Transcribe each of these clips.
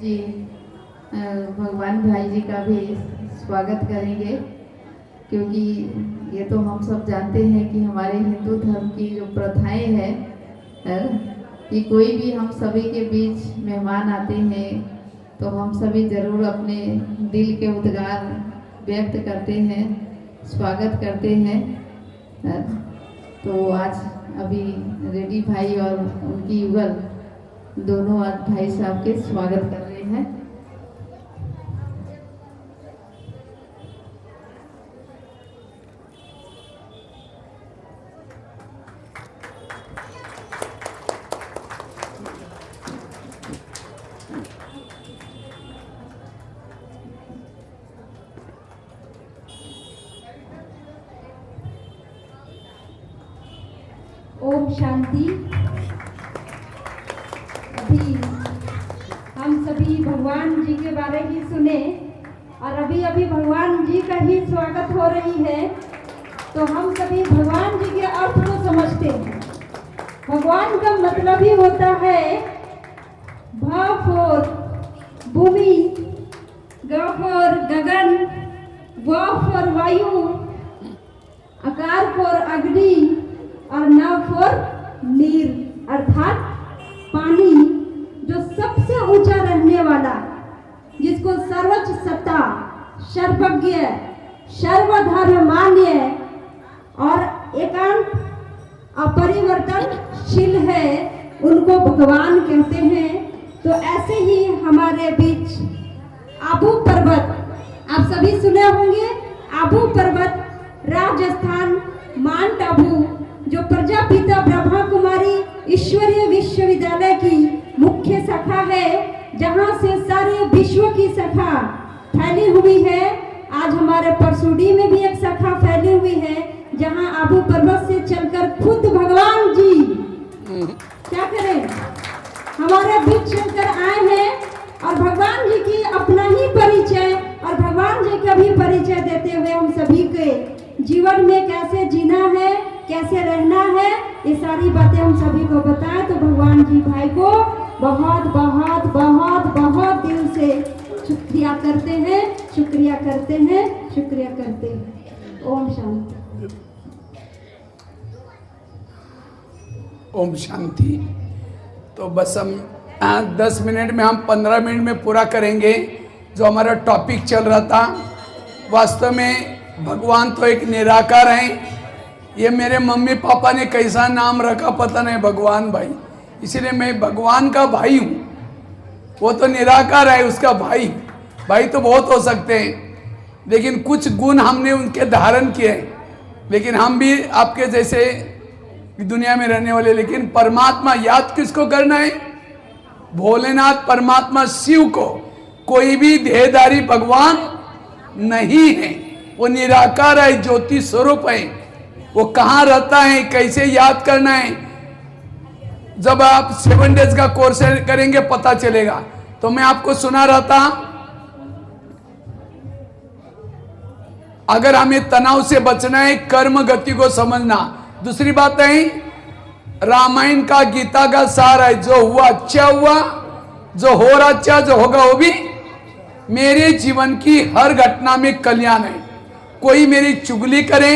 जी भगवान भाई जी का भी स्वागत करेंगे, क्योंकि ये तो हम सब जानते हैं कि हमारे हिंदू धर्म की जो प्रथाएं हैं कि कोई भी हम सभी के बीच मेहमान आते हैं तो हम सभी ज़रूर अपने दिल के उद्गार व्यक्त करते हैं, स्वागत करते हैं। तो आज अभी रेड्डी भाई और उनकी युगल दोनों आज भाई साहब के स्वागत कर रहे हैं। ओम शांति। अभी हम सभी भगवान जी के बारे में सुने और अभी अभी भगवान जी का ही स्वागत हो रही है, तो हम सभी भगवान जी के अर्थ को समझते हैं। भगवान का मतलब ही होता है भ फोर भूमि, ग फोर गगन, व फोर वायु, आकार फोर अग्नि और न फोर नीर अर्थात पानी, जो सबसे ऊंचा रहने वाला, जिसको सर्वोच्च सत्ता, सर्वज्ञ, सर्वधर्मान्य और एकांत अपरिवर्तनशील है, उनको भगवान कहते हैं। तो ऐसे ही हमारे बीच आबू पर्वत, आप सभी सुने होंगे, आबू पर्वत राजस्थान माउंट आबू, जो प्रजापिता ब्रह्मा कुमारी ईश्वरीय विश्वविद्यालय की मुख्य शाखा है, जहां से सारे विश्व की शाखा फैली हुई है। आज हमारे परसुडी में भी एक शाखा फैली हुई है, जहां आबू पर्वत से चलकर खुद भगवान जी क्या करें, हमारे बीच चलकर आए हैं और भगवान जी की अपना ही परिचय और भगवान जी का भी परिचय देते हुए हम सभी के जीवन में कैसे जीना है, कैसे रहना है, ये सारी बातें हम सभी को बताएं। तो भगवान जी भाई को बहुत बहुत बहुत बहुत दिल से शुक्रिया करते हैं, शुक्रिया करते हैं, शुक्रिया करते हैं। ओम शांति। ओम शांति। तो बस हम 10 मिनट में, हम 15 मिनट में पूरा करेंगे जो हमारा टॉपिक चल रहा था। वास्तव में भगवान तो एक निराकार हैं। ये मेरे मम्मी पापा ने कैसा नाम रखा पता नहीं, भगवान भाई, इसलिए मैं भगवान का भाई हूँ। वो तो निराकार है, उसका भाई, भाई तो बहुत हो सकते हैं, लेकिन कुछ गुण हमने उनके धारण किए। लेकिन हम भी आपके जैसे दुनिया में रहने वाले, लेकिन परमात्मा याद किसको करना है? भोलेनाथ परमात्मा शिव को। कोई भी देहधारी भगवान नहीं है, वो निराकार है, ज्योति स्वरूप है। वो कहाँ रहता है, कैसे याद करना है, जब आप 7 डेज का कोर्स करेंगे पता चलेगा। तो मैं आपको सुना रहा था, अगर हमें तनाव से बचना है, कर्म गति को समझना। दूसरी बात है, रामायण का गीता का सार है, जो हुआ अच्छा हुआ, जो हो रहा अच्छा, जो होगा वो भी। मेरे जीवन की हर घटना में कल्याण है। कोई मेरी चुगली करे,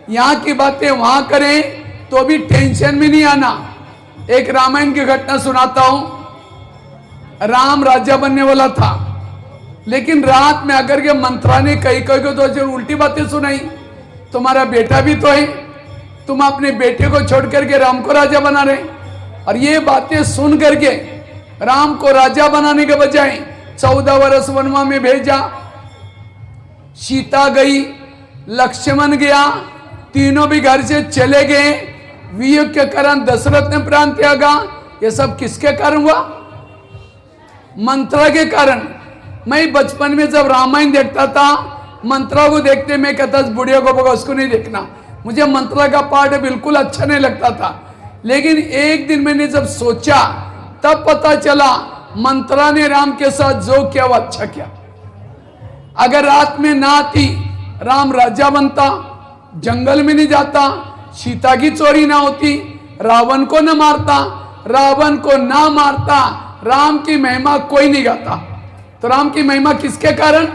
यहाँ की बातें वहां करें, तो भी टेंशन में नहीं आना। एक रामायण की घटना सुनाता हूं। राम राजा बनने वाला था, लेकिन रात में आकर के मंत्रा ने कई कई को तो जो उल्टी बातें सुनाई, तुम्हारा बेटा भी तो है, तुम अपने बेटे को छोड़ करके राम को राजा बना रहे। और ये बातें सुन करके राम को राजा बनाने के बजाय 14 वर्ष वनवा में भेजा। सीता गई, लक्ष्मण गया, तीनों भी घर से चले गए। वियोग के कारण दशरथ ने प्राण त्यागा। ये सब किसके कारण हुआ? मंत्रा के कारण। मैं बचपन में जब रामायण देखता था, मंत्रा को देखते मैं कहता बुढ़िया को बगा, उसको नहीं देखना। मुझे मंत्रा का पार्ट बिल्कुल अच्छा नहीं लगता था। लेकिन एक दिन मैंने जब सोचा, तब पता चला मंत्रा ने राम के साथ जो किया वो अच्छा किया। अगर रात में ना आती, राम राजा बनता, जंगल में नहीं जाता, सीता की चोरी ना होती, रावण को न मारता, रावण को ना मारता, राम की महिमा कोई नहीं गाता। तो राम की महिमा किसके कारण?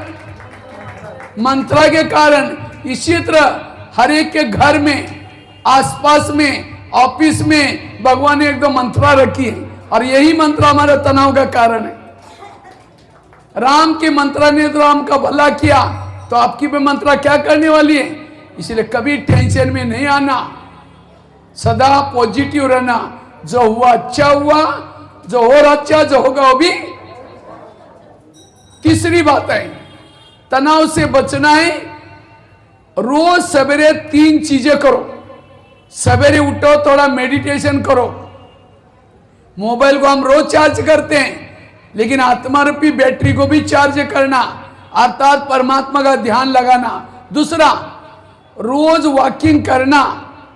मंत्रा के कारण। इसी तरह हर एक के घर में, आसपास में, ऑफिस में भगवान ने एक दो मंत्रा रखी है, और यही मंत्र हमारे तनाव का कारण है। राम की मंत्रा ने तो राम का भला किया, तो आपकी भी मंत्रा क्या करने वाली है? इसलिए कभी टेंशन में नहीं आना, सदा पॉजिटिव रहना। जो हुआ अच्छा हुआ, जो हो रहा अच्छा, जो होगा वो भी। तीसरी बात है, तनाव से बचना है। रोज सवेरे 3 चीजें करो। सवेरे उठो, थोड़ा मेडिटेशन करो। मोबाइल को हम रोज चार्ज करते हैं, लेकिन आत्मा रूपी बैटरी को भी चार्ज करना, अर्थात परमात्मा का ध्यान लगाना। दूसरा, रोज वॉकिंग करना,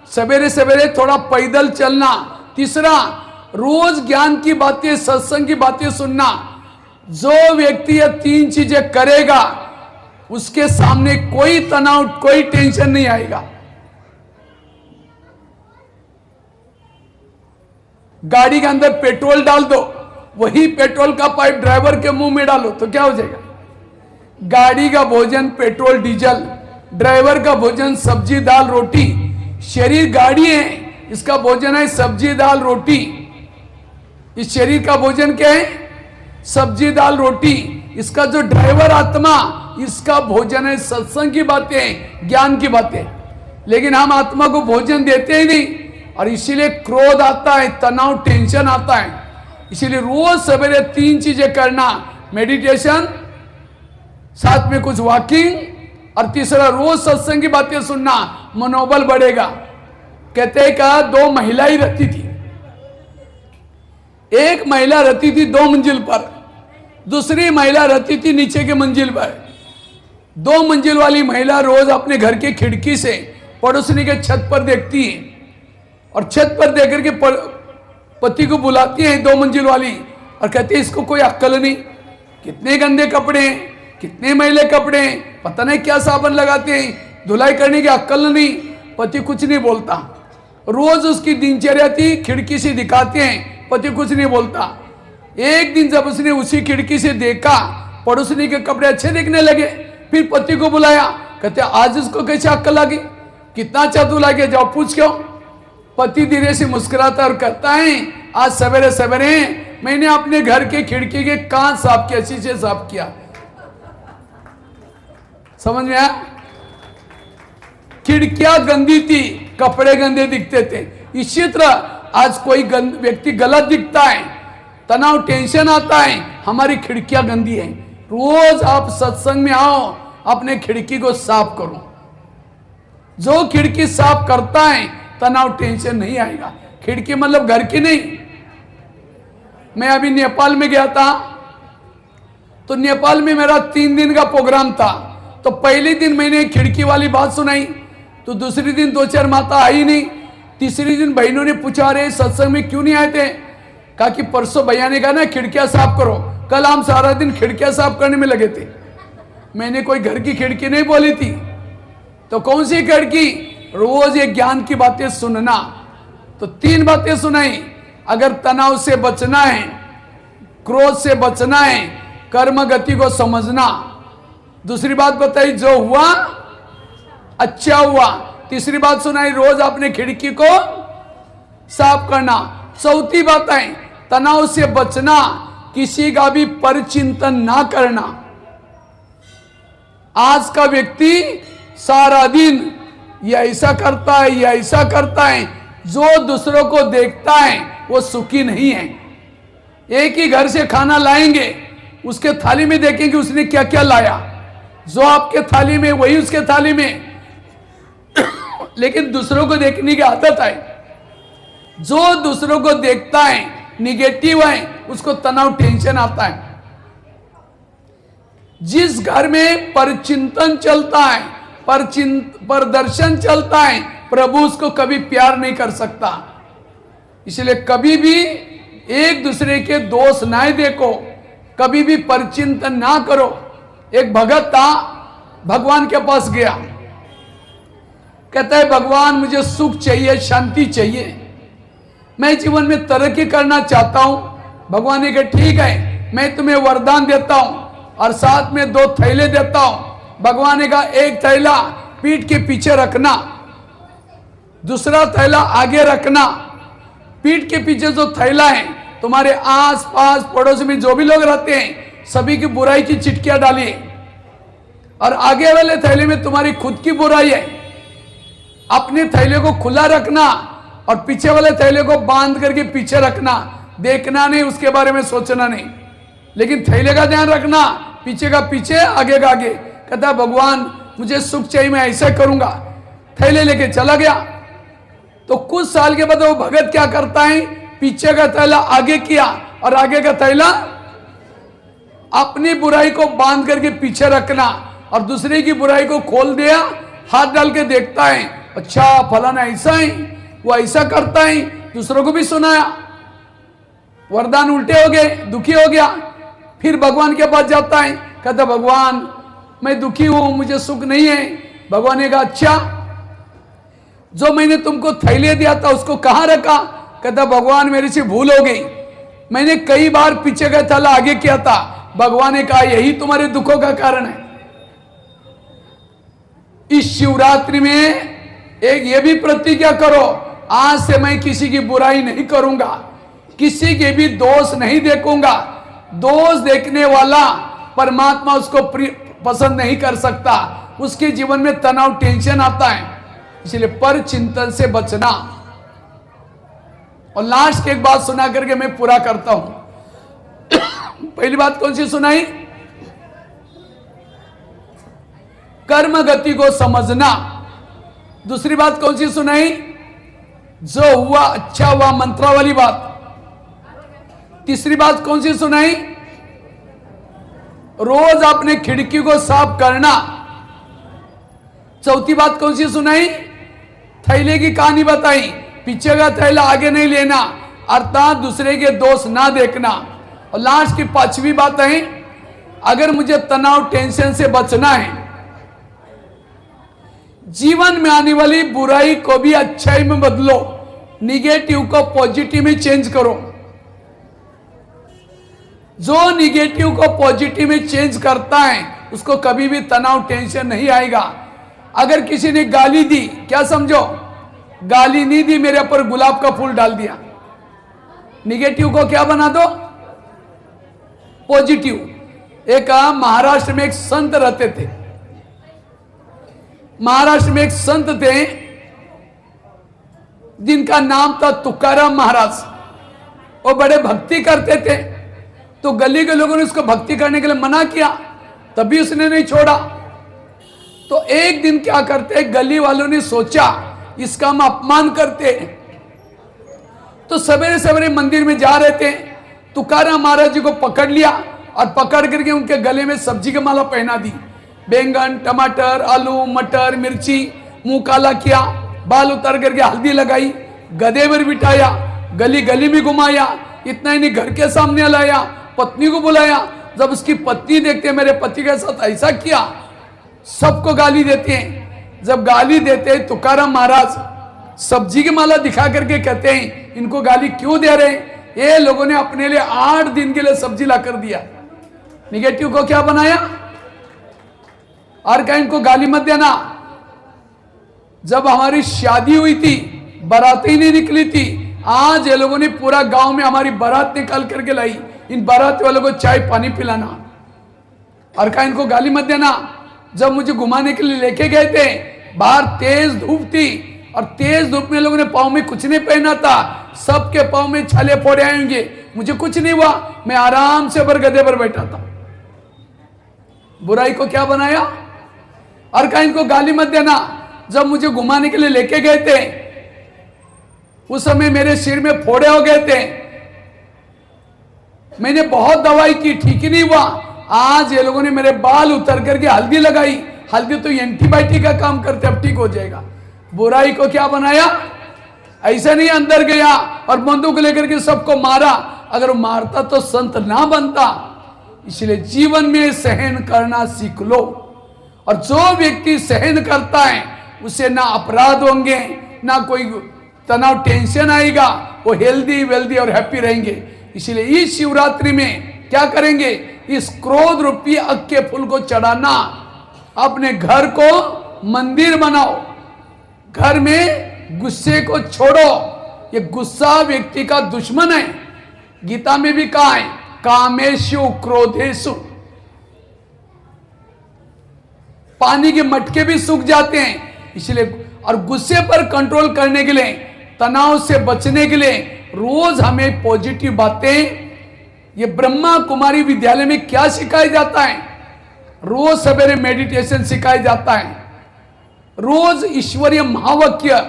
सवेरे सवेरे थोड़ा पैदल चलना। तीसरा, रोज ज्ञान की बातें, सत्संग की बातें सुनना। जो व्यक्ति ये 3 चीजें करेगा, उसके सामने कोई तनाव, कोई टेंशन नहीं आएगा। गाड़ी के अंदर पेट्रोल डाल दो, वही पेट्रोल का पाइप ड्राइवर के मुंह में डालो तो क्या हो जाएगा? गाड़ी का भोजन पेट्रोल डीजल, ड्राइवर का भोजन सब्जी दाल रोटी। शरीर गाड़ी है, इसका भोजन है सब्जी दाल रोटी। इस शरीर का भोजन क्या है? सब्जी दाल रोटी। इसका जो ड्राइवर आत्मा, इसका भोजन है सत्संग की बातें, ज्ञान की बातें। लेकिन हम आत्मा को भोजन देते ही नहीं, और इसीलिए क्रोध आता है, तनाव, टेंशन आता है। इसीलिए रोज सवेरे 3 चीजें करना, मेडिटेशन, साथ में कुछ वॉकिंग, और तीसरा रोज सत्संग की बातें सुनना, मनोबल बढ़ेगा। कहते हैं का 2 महिलाएं रहती थी। एक महिला रहती थी 2 मंजिल पर, दूसरी महिला रहती थी नीचे के मंजिल पर। 2 मंजिल वाली महिला रोज अपने घर के खिड़की से पड़ोसनी के छत पर देखती है, और छत पर देख करके पति को बुलाती है 2 मंजिल वाली, और कहती है इसको कोई अक्ल नहीं, कितने गंदे कपड़े हैं, कितने मैले कपड़े हैं, पता नहीं क्या साबुन लगाते हैं, धुलाई करने की अक्ल नहीं। पति कुछ नहीं बोलता। रोज उसकी दिनचर्या थी, खिड़की से दिखाते हैं, पति कुछ नहीं बोलता। एक दिन जब उसने उसी खिड़की से देखा, पड़ोसनी के कपड़े अच्छे दिखने लगे, फिर पति को बुलाया। कहते आज उसको कैसे अक्ल लगी, कितना चातुर लगे, जाओ पूछ क्यों। पति धीरे से मुस्कुराता और कहता है आज सवेरे सवेरे मैंने अपने घर के खिड़की के कांच साफ किया, शीशे साफ किया। समझ में आया? खिड़कियां गंदी थी, कपड़े गंदे दिखते थे। इसी तरह आज कोई व्यक्ति गलत दिखता है, तनाव, टेंशन आता है, हमारी खिड़कियां गंदी हैं। रोज आप सत्संग में आओ, अपने खिड़की को साफ करो। जो खिड़की साफ करता है, तनाव, टेंशन नहीं आएगा। खिड़की मतलब घर की नहीं। मैं अभी नेपाल में गया था, तो नेपाल में मेरा 3 दिन का प्रोग्राम था। तो पहले दिन मैंने खिड़की वाली बात सुनाई, तो दूसरी दिन 2-4 माता आई नहीं। तीसरी दिन बहनों ने पूछा, अरे सत्संग में क्यों नहीं आए थे? कहा कि परसों भैया ने कहा ना खिड़कियां साफ करो। कल हम सारा दिन खिड़कियां साफ करने में लगे थे। मैंने कोई घर की खिड़की नहीं बोली थी। तो कौन सी खिड़की? रोज ये ज्ञान की बातें सुनना। तो 3 बातें सुनाई। अगर तनाव से बचना है, क्रोध से बचना है, कर्म गति को समझना। दूसरी बात बताई, जो हुआ अच्छा हुआ। तीसरी बात सुनाई, रोज अपने खिड़की को साफ करना। चौथी बात है, तनाव से बचना, किसी का भी परिचिंतन ना करना। आज का व्यक्ति सारा दिन ये ऐसा करता है, ये ऐसा करता है। जो दूसरों को देखता है वो सुखी नहीं है। एक ही घर से खाना लाएंगे, उसके थाली में देखेंगे उसने क्या क्या लाया। जो आपके थाली में वही उसके थाली में, लेकिन दूसरों को देखने की आदत है। जो दूसरों को देखता है, निगेटिव है, उसको तनाव, टेंशन आता है। जिस घर में परचिंतन चलता है, प्रदर्शन चलता है, प्रभु उसको कभी प्यार नहीं कर सकता। इसलिए कभी भी एक दूसरे के दोष ना देखो, कभी भी परचिंतन ना करो। एक भगत था, भगवान के पास गया, कहता है भगवान मुझे सुख चाहिए, शांति चाहिए, मैं जीवन में तरक्की करना चाहता हूं, भगवान ने कहा ठीक है, मैं तुम्हें वरदान देता हूं और साथ में 2 थैले देता हूं। भगवान ने कहा एक थैला पीठ के पीछे रखना, दूसरा थैला आगे रखना। पीठ के पीछे जो थैला है, तुम्हारे आस पास पड़ोस में जो भी लोग रहते हैं सभी की बुराई की चिटकियां डालिए, और आगे वाले थैले में तुम्हारी खुद की बुराई है। अपने थैले को खुला रखना और पीछे वाले थैले को बांध करके पीछे रखना, देखना नहीं, उसके बारे में सोचना नहीं, लेकिन थैले का ध्यान रखना, पीछे का पीछे आगे का आगे। कहता भगवान मुझे सुख चाहिए, मैं ऐसा करूंगा। थैले लेके चला गया। तो कुछ साल के बाद वो भगत क्या करता है, पीछे का थैला आगे किया और आगे का थैला अपनी बुराई को बांध करके पीछे रखना, और दूसरे की बुराई को खोल दिया, हाथ डाल के देखता है, अच्छा फलाना ऐसा है, वो ऐसा करता है, दूसरों को भी सुनाया, वरदान उल्टे हो गए, दुखी हो गया। फिर भगवान के पास जाता है, कहता भगवान मैं दुखी हूं, मुझे सुख नहीं है। भगवान ने कहा अच्छा जो मैंने तुमको थैले दिया था उसको कहां रखा? कहता भगवान मेरे से भूल हो गई, मैंने कई बार पीछे का थैला आगे किया था। भगवान ने कहा यही तुम्हारे दुखों का कारण है। इस शिवरात्रि में एक ये भी प्रतिज्ञा करो, आज से मैं किसी की बुराई नहीं करूंगा, किसी के भी दोष नहीं देखूंगा। दोष देखने वाला परमात्मा उसको पसंद नहीं कर सकता, उसके जीवन में तनाव टेंशन आता है, इसलिए पर चिंतन से बचना। और लास्ट की एक बात सुना करके मैं पूरा करता हूं। पहली बात कौन सी सुनाई? कर्म गति को समझना। दूसरी बात कौन सी सुनाई? जो हुआ अच्छा हुआ, मंत्रा वाली बात। तीसरी बात कौन सी सुनाई? रोज अपने खिड़की को साफ करना। चौथी बात कौन सी सुनाई? थैले की कहानी बताई, पीछे का थैला आगे नहीं लेना, अर्थात दूसरे के दोष ना देखना। और लास्ट की 5वीं बात है, अगर मुझे तनाव टेंशन से बचना है, जीवन में आने वाली बुराई को भी अच्छाई में बदलो, निगेटिव को पॉजिटिव में चेंज करो। जो निगेटिव को पॉजिटिव में चेंज करता है उसको कभी भी तनाव टेंशन नहीं आएगा। अगर किसी ने गाली दी, क्या समझो, गाली नहीं दी, मेरे ऊपर गुलाब का फूल डाल दिया, निगेटिव को क्या बना दो, पॉजिटिव। एक महाराष्ट्र में एक संत रहते थे, महाराष्ट्र में एक संत थे जिनका नाम था तुकाराम महाराज। वो बड़े भक्ति करते थे, तो गली के लोगों ने उसको भक्ति करने के लिए मना किया, तभी उसने नहीं छोड़ा। तो एक दिन क्या करते, गली वालों ने सोचा इसका हम अपमान करते हैं, तो सवेरे सवेरे मंदिर में जा रहे थे, तुकाराम महाराज जी को पकड़ लिया और पकड़ करके उनके गले में सब्जी की माला पहना दी। बैंगन, टमाटर, आलू, मटर, मिर्ची, मुंह काला किया, बाल उतार करके हल्दी लगाई, गधे पर बिठाया, गली गली में घुमाया। इतना ही नहीं, घर के सामने लाया, पत्नी को बुलाया। जब उसकी पत्नी देखते मेरे पति के साथ ऐसा किया, सबको गाली देते हैं। जब गाली देते हैं, तुकाराम महाराज सब्जी की माला दिखा करके कहते हैं इनको गाली क्यों दे रहे हैं? ये लोगों ने अपने लिए 8 दिन के लिए सब्जी ला कर दिया। निगेटिव को क्या बनाया और कहा इनको गाली मत देना। जब हमारी शादी हुई थी, बारात ही नहीं निकली थी, आज ये लोगों ने पूरा गांव में हमारी बारात निकाल करके लाई। इन बारात वालों को चाय पानी पिलाना और कहा इनको गाली मत देना। जब मुझे घुमाने के लिए लेके गए थे, बाहर तेज धूप थी और तेज धूप में लोगों ने पाँव में कुछ नहीं पहना था, सबके पाँव में छाले फोड़े आएंगे, मुझे कुछ नहीं हुआ, मैं आराम से गधे पर बैठा था। बुराई को क्या बनाया और कहा इनको गाली मत देना। जब मुझे घुमाने के लिए लेके गए थे, उस समय मेरे सिर में फोड़े हो गए थे, मैंने बहुत दवाई की, ठीक ही नहीं हुआ। आज ये लोगों ने मेरे बाल उतर करके हल्दी लगाई, हल्दी तो एंटीबायोटिक का काम करते, अब ठीक हो जाएगा। बुराई को क्या बनाया? ऐसा नहीं अंदर गया और बंदूक लेकर के सबको मारा, अगर वो मारता तो संत ना बनता। इसलिए जीवन में सहन करना सीख लो, और जो व्यक्ति सहन करता है उसे ना अपराध होंगे, ना कोई तनाव टेंशन आएगा, वो हेल्दी वेल्दी और हैप्पी रहेंगे। इसलिए इस शिवरात्रि में क्या करेंगे, इस क्रोध रूपी अग के फूल को चढ़ाना, अपने घर को मंदिर बनाओ, घर में गुस्से को छोड़ो। ये गुस्सा व्यक्ति का दुश्मन है। गीता में भी कहा है, कामेशु क्रोधेशु, पानी के मटके भी सूख जाते हैं। इसलिए और गुस्से पर कंट्रोल करने के लिए, तनाव से बचने के लिए रोज हमें पॉजिटिव बातें, ये ब्रह्मा कुमारी विद्यालय में क्या सिखाया जाता है, रोज सवेरे मेडिटेशन सिखाया जाता है, रोज ईश्वरीय महावाक्य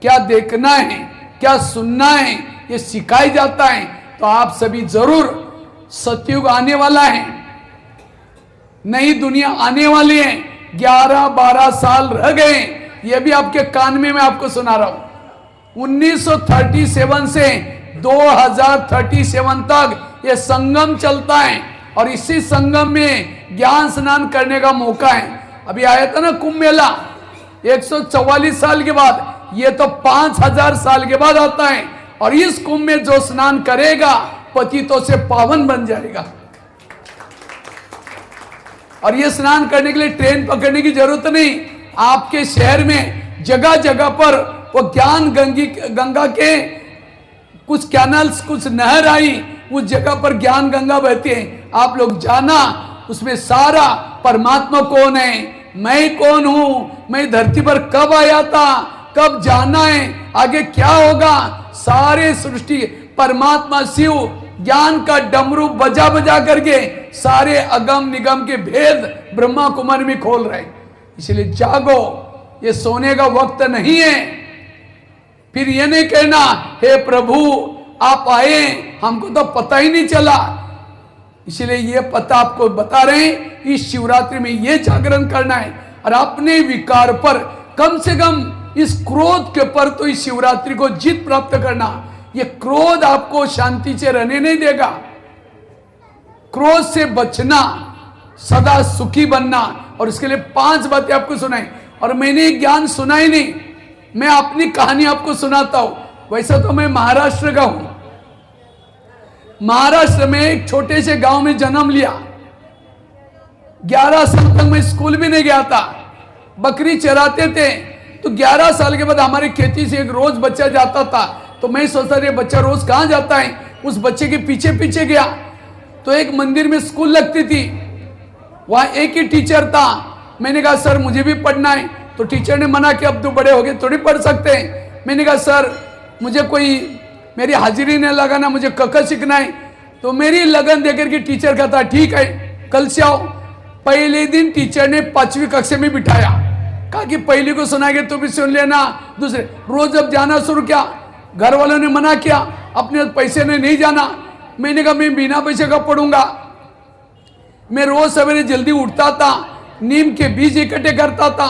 क्या देखना है, क्या सुनना है, ये सिखाया जाता है। तो आप सभी जरूर, सतयुग आने वाला है, नई दुनिया आने वाली है, 11-12 साल रह गए, ये भी आपके कान में मैं आपको सुना रहा हूं। 1937 से 2037 तक ये संगम चलता है और इसी संगम में ज्ञान स्नान करने का मौका है। अभी आया था ना कुंभ मेला, 144 साल के बाद, ये तो 5000 साल के बाद आता है। और इस कुंभ में जो स्नान करेगा पतितों से पावन बन जाएगा। और ये स्नान करने के लिए ट्रेन पकड़ने की जरूरत नहीं, आपके शहर में जगह जगह पर वो ज्ञान गंगा के कुछ कैनल्स, कुछ नहर आई, उस जगह पर ज्ञान गंगा बहती है। आप लोग जाना, उसमें सारा परमात्मा कौन है, मैं कौन हूं, मैं धरती पर कब आया था, कब जाना है, आगे क्या होगा, सारे सृष्टि परमात्मा शिव ज्ञान का डमरू बजा बजा करके सारे अगम निगम के भेद ब्रह्मा कुमारी में खोल रहे। इसलिए जागो, ये सोने का वक्त नहीं है। फिर ये नहीं कहना हे प्रभु आप आए, हमको तो पता ही नहीं चला। इसलिए ये पता आपको बता रहे हैं, इस शिवरात्रि में ये जागरण करना है और अपने विकार पर, कम से कम इस क्रोध के पर तो इस शिवरात्रि को जीत प्राप्त करना। ये क्रोध आपको शांति से रहने नहीं देगा। क्रोध से बचना, सदा सुखी बनना, और इसके लिए 5 बातें आपको सुनाई। और मैंने ज्ञान सुना ही नहीं, मैं अपनी कहानी आपको सुनाता हूं। वैसे तो मैं महाराष्ट्र का हूं, महाराष्ट्र में एक छोटे से गांव में जन्म लिया। 11 साल तक मैं स्कूल भी नहीं गया था, बकरी चराते थे। तो 11 साल के बाद हमारी खेती से एक रोज बच्चा जाता था, तो मैं सोचता था ये बच्चा रोज कहां जाता है, उस बच्चे के पीछे पीछे गया। तो एक मंदिर में स्कूल लगती थी, वहां एक ही टीचर था। मैंने कहा सर मुझे भी पढ़ना है। तो टीचर ने मना किया, अब तो बड़े हो गए थोड़ी पढ़ सकते हैं। मैंने कहा सर मुझे कोई मेरी हाजिरी नहीं लगाना, मुझे कक्का सीखना है। तो मेरी लगन देकर के टीचर कहता ठीक है कल से आओ। पहले दिन टीचर ने 5वीं कक्षा में बिठाया, कहा कि पहली को सुनाएंगे तो भी सुन लेना। दूसरे रोज जब जाना शुरू किया, घर वालों ने मना किया, अपने पैसे ने नहीं जाना। मैंने कहा मैं बिना पैसे का पढ़ूंगा। मैं रोज सवेरे जल्दी उठता था, नीम के बीज इकट्ठे करता था,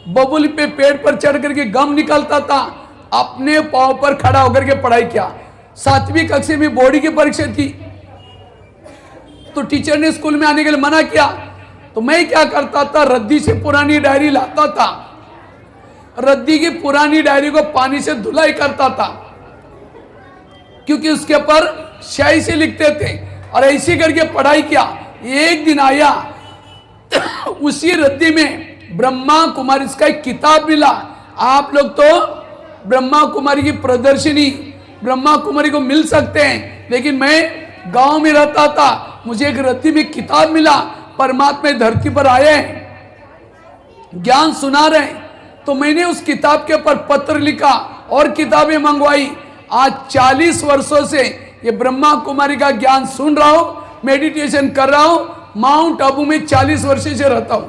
बबुल पे पेड़ पर चढ़ करके गम निकालता था, अपने पांव पर खड़ा होकर के पढ़ाई किया। 7वीं कक्षा में बोर्ड की परीक्षा थी, तो टीचर ने स्कूल में आने के लिए मना किया। तो मैं क्या करता था, रद्दी से पुरानी डायरी लाता था, रद्दी की पुरानी डायरी को पानी से धुलाई करता था, क्योंकि उसके ऊपर स्याही से लिखते थे, और ऐसे करके पढ़ाई किया। एक दिन आया, उसी रद्दी में ब्रह्मा कुमारी का एक किताब मिला। आप लोग तो ब्रह्मा कुमारी की प्रदर्शनी, ब्रह्मा कुमारी को मिल सकते हैं, लेकिन मैं गांव में रहता था, मुझे एक रद्दी में किताब मिला, परमात्मा धरती पर आए हैं, ज्ञान सुना रहे हैं। तो मैंने उस किताब के ऊपर पत्र लिखा और किताबें मंगवाई। आज 40 वर्षों से ये ब्रह्मा कुमारी का ज्ञान सुन रहा हूं, मेडिटेशन कर रहा हूं। माउंट आबू में 40 वर्ष से रहता हूं।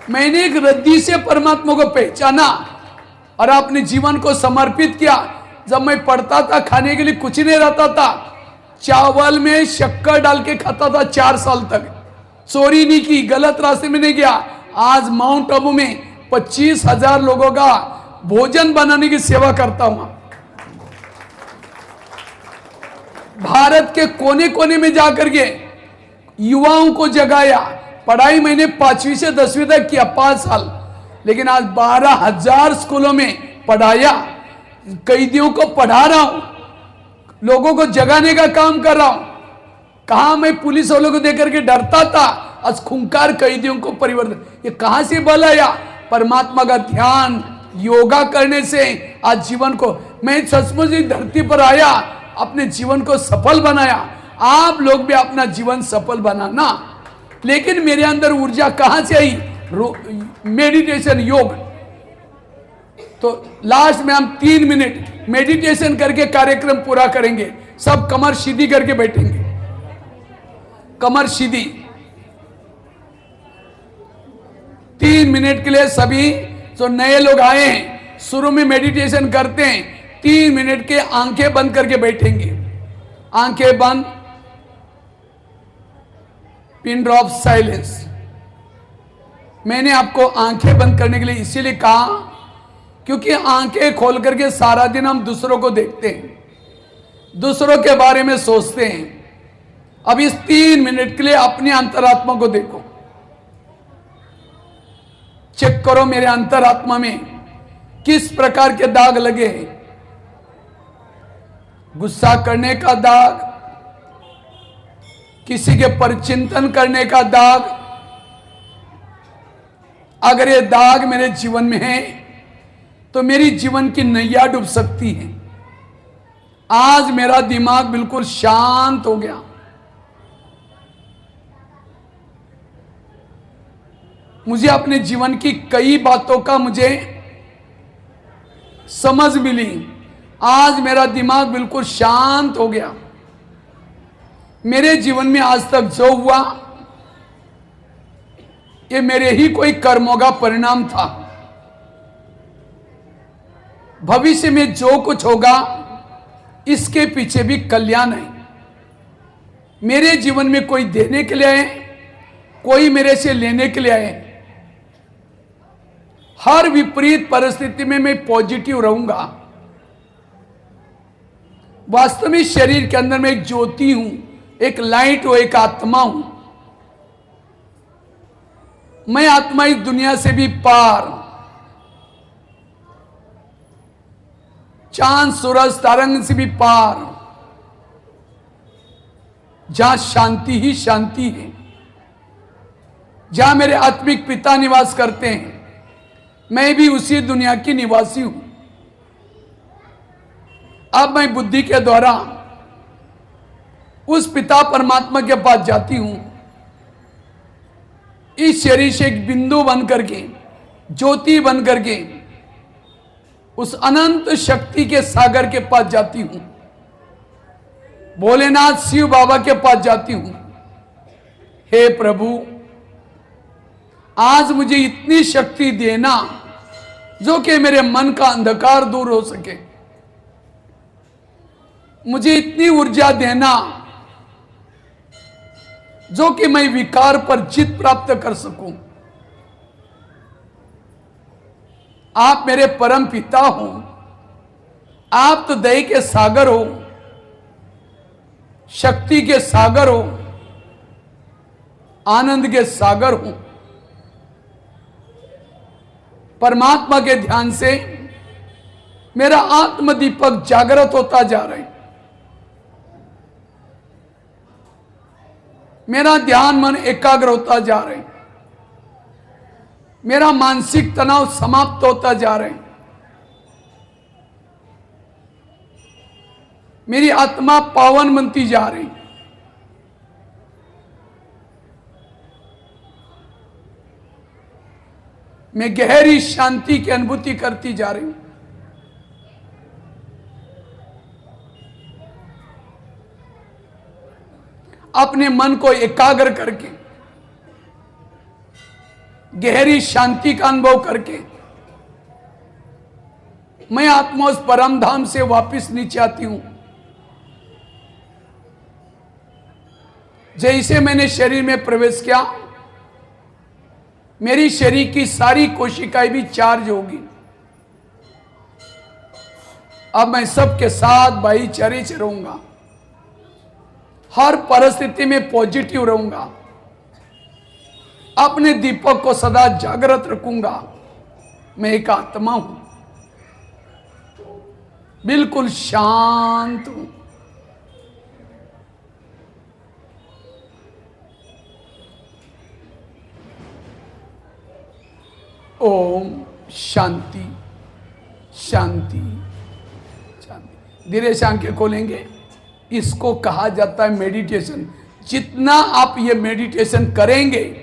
मैंने एक रद्दी से परमात्मा को पहचाना और अपने जीवन को समर्पित किया। जब मैं पढ़ता था, खाने के लिए कुछ नहीं रहता था, चावल में शक्कर डाल के खाता था 4 साल तक। चोरी नहीं की, गलत रास्ते में नहीं गया। आज माउंट आबू में 25,000 लोगों का भोजन बनाने की सेवा करता हूं। भारत के कोने कोने में जाकर के युवाओं को जगाया। पढ़ाई मैंने 5वीं से 10वीं तक किया, 5 साल, लेकिन आज 12,000 स्कूलों में पढ़ाया, कैदियों को पढ़ा रहा हूं। लोगों को जगाने का काम कर रहा हूं। कहा मैं पुलिस वालों को देकर के डरता था, आज खूंखार कैदियों को परिवर्तन, ये कहां से बल आया? परमात्मा का ध्यान योगा करने से आज जीवन को, मैं सचमुच इस धरती पर आया अपने जीवन को सफल बनाया। आप लोग भी अपना जीवन सफल बनाना। लेकिन मेरे अंदर ऊर्जा कहां से आई? मेडिटेशन, योग। तो लास्ट में हम 3 मिनट मेडिटेशन करके कार्यक्रम पूरा करेंगे। सब कमर सीधी करके बैठेंगे, कमर सीधी। 3 मिनट के लिए सभी जो नए लोग आए हैं, शुरू में मेडिटेशन करते हैं, 3 मिनट के आंखें बंद करके बैठेंगे। आंखें बंद, पिन ड्रॉप साइलेंस। मैंने आपको आंखें बंद करने के लिए इसीलिए कहा क्योंकि आंखें खोल करके सारा दिन हम दूसरों को देखते हैं, दूसरों के बारे में सोचते हैं। अब इस 3 मिनट के लिए अपनी अंतरात्मा को देखो, चेक करो मेरे अंतरात्मा में किस प्रकार के दाग लगे हैं। गुस्सा करने का दाग, किसी के परचिंतन करने का दाग। अगर ये दाग मेरे जीवन में है तो मेरी जीवन की नैया डूब सकती है। आज मेरा दिमाग बिल्कुल शांत हो गया। मुझे अपने जीवन की कई बातों का मुझे समझ मिली। आज मेरा दिमाग बिल्कुल शांत हो गया। मेरे जीवन में आज तक जो हुआ ये मेरे ही कोई कर्मों का परिणाम था। भविष्य में जो कुछ होगा इसके पीछे भी कल्याण है। मेरे जीवन में कोई देने के लिए आए, कोई मेरे से लेने के लिए आए। हर विपरीत परिस्थिति में मैं पॉजिटिव रहूंगा। वास्तव में शरीर के अंदर मैं एक ज्योति हूं, एक लाइट हूं, एक आत्मा हूं। मैं आत्मा इस दुनिया से भी पार, चांद सूरज तारंग से भी पार, जहां शांति ही शांति है, जहां मेरे आत्मिक पिता निवास करते हैं, मैं भी उसी दुनिया की निवासी हूं। अब मैं बुद्धि के द्वारा उस पिता परमात्मा के पास जाती हूं। इस शरीर से एक बिंदु बन करके, ज्योति बन करके उस अनंत शक्ति के सागर के पास जाती हूं। भोलेनाथ शिव बाबा के पास जाती हूं। हे प्रभु, आज मुझे इतनी शक्ति देना जो कि मेरे मन का अंधकार दूर हो सके। मुझे इतनी ऊर्जा देना जो कि मैं विकार पर जीत प्राप्त कर सकूं। आप मेरे परम पिता हो, आप तो दया के सागर हो, शक्ति के सागर हो, आनंद के सागर हो। परमात्मा के ध्यान से मेरा आत्म दीपक जागृत होता जा रहा है। मेरा ध्यान मन एकाग्र होता जा रहा है। मेरा मानसिक तनाव समाप्त होता जा रहा है। मेरी आत्मा पावन बनती जा रही। मैं गहरी शांति की अनुभूति करती जा रही हूं। अपने मन को एकाग्र करके, गहरी शांति का अनुभव करके मैं आत्मा उस परम धाम से वापस नीचे आती हूं। जैसे मैंने शरीर में प्रवेश किया, मेरी शरीर की सारी कोशिकाएं भी चार्ज होगी। अब मैं सबके साथ भाईचारे से रहूंगा। हर परिस्थिति में पॉजिटिव रहूंगा। अपने दीपक को सदा जागृत रखूंगा। मैं एक आत्मा हूं, बिल्कुल शांत हूं। ओम शांति शांति शांति। धीरे से आंखें खोलेंगे। इसको कहा जाता है मेडिटेशन। जितना आप ये मेडिटेशन करेंगे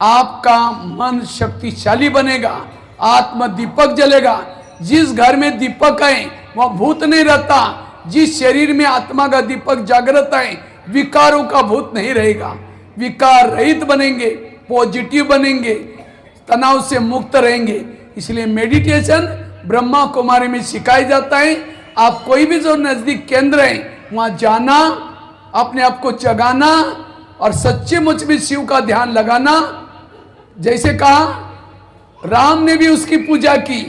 आपका मन शक्तिशाली बनेगा, आत्म दीपक जलेगा। जिस घर में दीपक है वह भूत नहीं रहता। जिस शरीर में आत्मा का दीपक जागृत है विकारों का भूत नहीं रहेगा। विकार रहित बनेंगे, पॉजिटिव बनेंगे, तनाव से मुक्त रहेंगे। इसलिए मेडिटेशन ब्रह्मा कुमारी में सिखाया जाता है। आप कोई भी जो नजदीक केंद्र है वहां जाना, अपने आप को जगाना और सच्चे मुच में शिव का ध्यान लगाना। जैसे कहा राम ने भी उसकी पूजा की,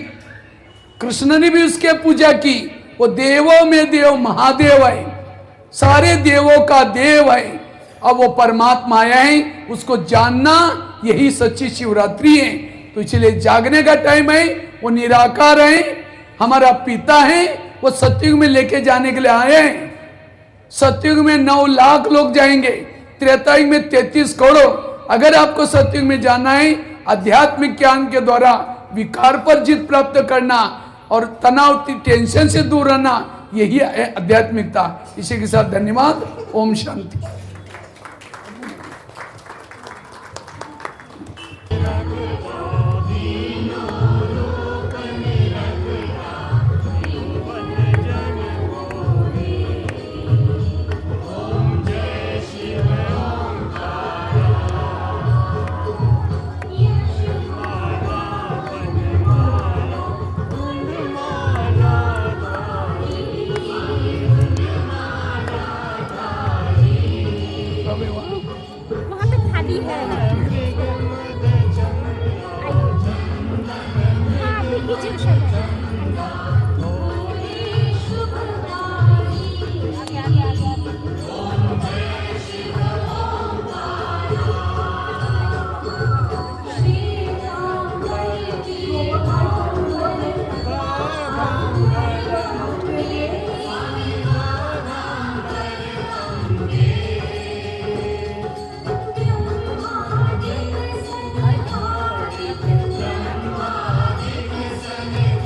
कृष्ण ने भी उसके पूजा की। वो देवों में देव महादेव है, सारे देवों का देव है। अब वो परमात्मा आया है, उसको जानना यही सच्ची शिवरात्रि है। तो इसलिए जागने का टाइम है। वो निराकार है, हमारा पिता है। वो सतयुग में लेके जाने के लिए आए हैं। सतयुग में 9 लाख लोग जाएंगे, त्रेतायुग में 33 करोड़। अगर आपको सतयुग में जाना है, आध्यात्मिक ज्ञान के द्वारा विकार पर जीत प्राप्त करना और तनाव टेंशन से दूर रहना, यही है आध्यात्मिकता। इसी के साथ धन्यवाद। ओम शांति। वहाँ पे थाली है। हाँ, अभी कीजिए उस साइड में। आगे, आगे, आगे। Thank you.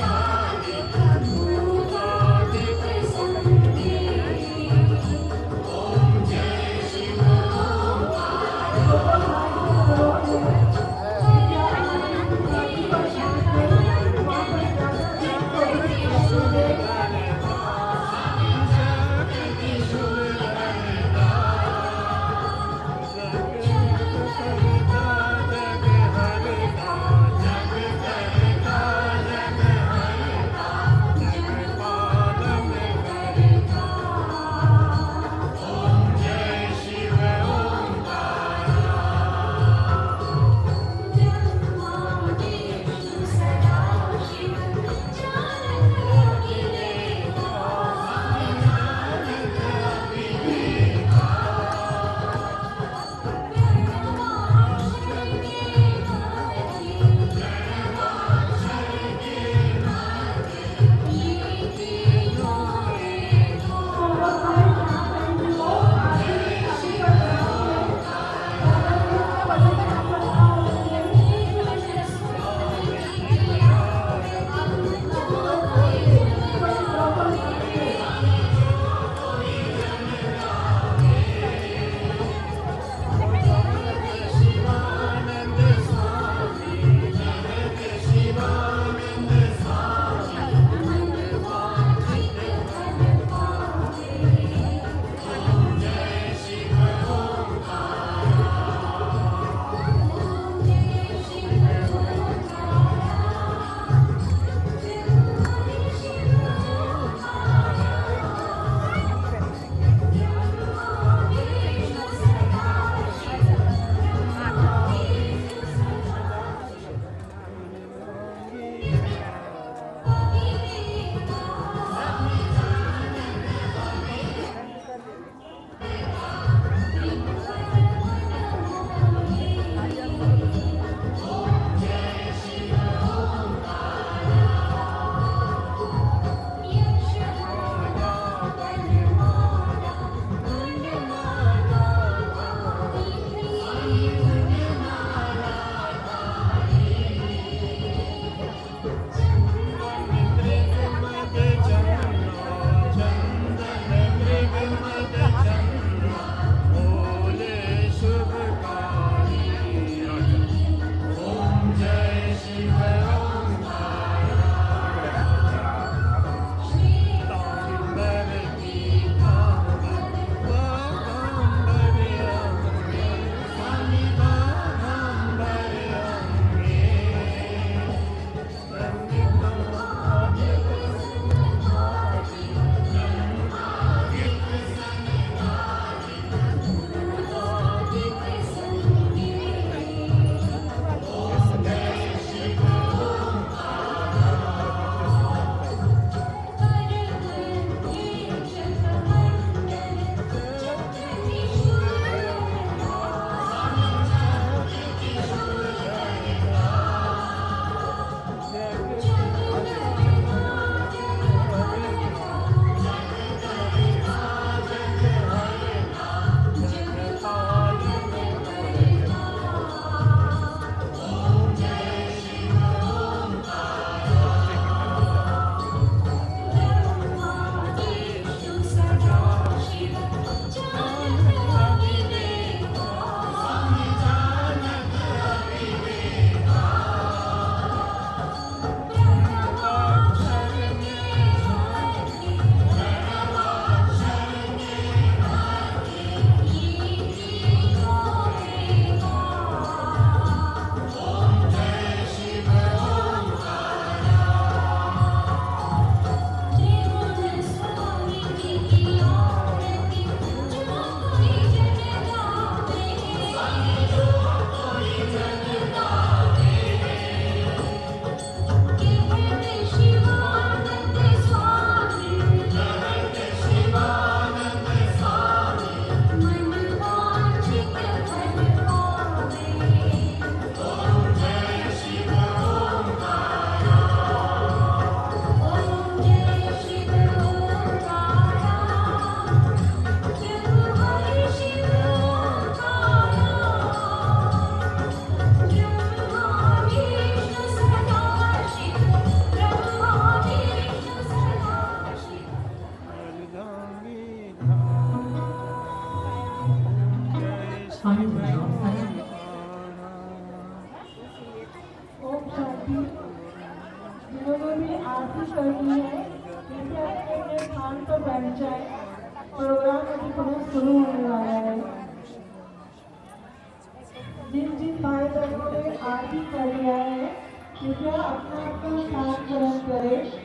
स्वामी जी आइए। ओम शांति। जिन्होंने भी आरती करनी है कृपया अपने अपने स्थान पर बैठ जाए। प्रोग्राम अभी पुनः शुरू होने वाला है। जिन जिन भाई बहनों ने आरती कर लिया है कृपया अपना अपना स्थान ग्रहण करें।